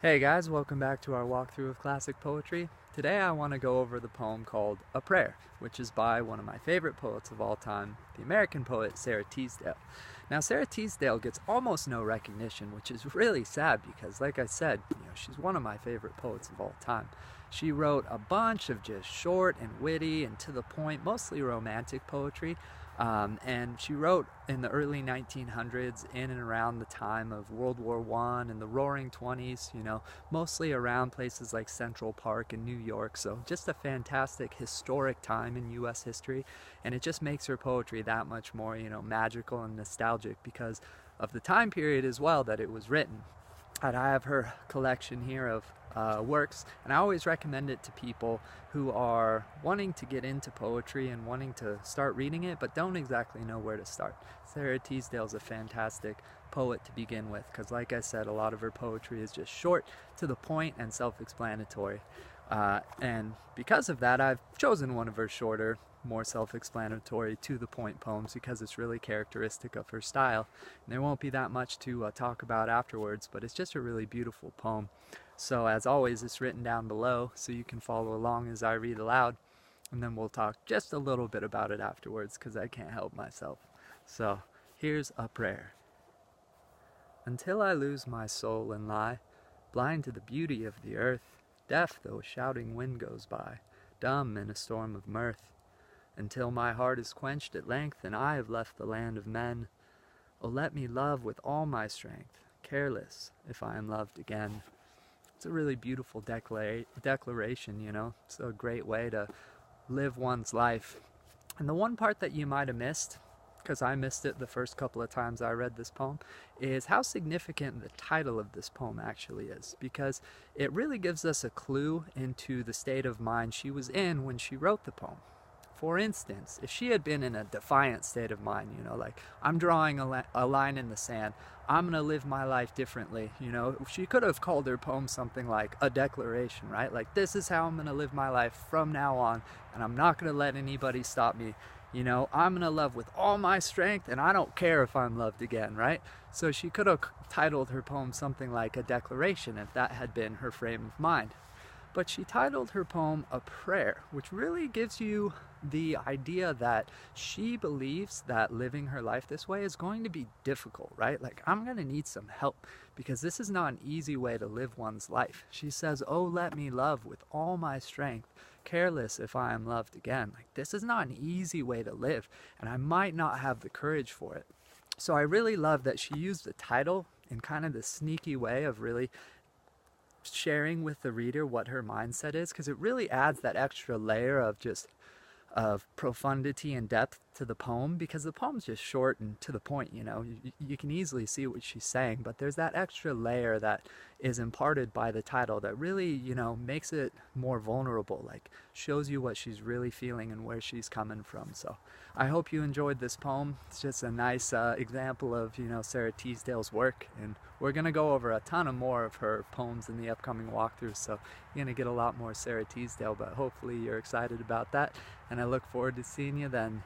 Hey guys, welcome back to our walkthrough of classic poetry. Today I want to go over the poem called A Prayer, which is by one of my favorite poets of all time, the American poet Sara Teasdale. Now Sara Teasdale gets almost no recognition, which is really sad because like I said, she's one of my favorite poets of all time. She wrote a bunch of just short and witty and to the point, mostly romantic poetry. And she wrote in the early 1900s, in and around the time of World War I and the Roaring '20s, mostly around places like Central Park in New York. So just a fantastic historic time in U.S. history, and it just makes her poetry that much more, magical and nostalgic because of the time period as well that it was written. And I have her collection here of works, and I always recommend it to people who are wanting to get into poetry and wanting to start reading it but don't exactly know where to start. Sara Teasdale's a fantastic poet to begin with because like I said, a lot of her poetry is just short, to the point, and self-explanatory. And because of that, I've chosen one of her shorter, more self-explanatory, to-the-point poems because it's really characteristic of her style. And there won't be that much to talk about afterwards, but it's just a really beautiful poem. So as always, it's written down below so you can follow along as I read aloud, and then we'll talk just a little bit about it afterwards because I can't help myself. So here's a prayer. Until I lose my soul and lie blind to the beauty of the earth, deaf though a shouting wind goes by, dumb in a storm of mirth, until my heart is quenched at length and I have left the land of men, oh let me love with all my strength, careless if I am loved again. It's a really beautiful declaration, It's a great way to live one's life. And the one part that you might have missed, because I missed it the first couple of times I read this poem, is how significant the title of this poem actually is, because it really gives us a clue into the state of mind she was in when she wrote the poem. For instance, if she had been in a defiant state of mind, like, I'm drawing a line in the sand, I'm gonna live my life differently, she could have called her poem something like a declaration, right? Like, this is how I'm gonna live my life from now on, and I'm not gonna let anybody stop me. I'm gonna love with all my strength, and I don't care if I'm loved again, right? So she could have titled her poem something like a declaration if that had been her frame of mind. But she titled her poem A Prayer, which really gives you the idea that she believes that living her life this way is going to be difficult, right? Like, I'm going to need some help because this is not an easy way to live one's life. She says, oh, let me love with all my strength, careless if I am loved again. Like, this is not an easy way to live, and I might not have the courage for it. So I really love that she used the title in kind of the sneaky way of really sharing with the reader what her mindset is, because it really adds that extra layer of profundity and depth to the poem, because the poem's just short and to the point. You can easily see what she's saying, but there's that extra layer that is imparted by the title that really makes it more vulnerable, like shows you what she's really feeling and where she's coming from. So I hope you enjoyed this poem. It's just a nice example of Sara Teasdale's work, and we're gonna go over a ton of more of her poems in the upcoming walkthroughs, so you're gonna get a lot more Sara Teasdale, but hopefully you're excited about that, and I look forward to seeing you then.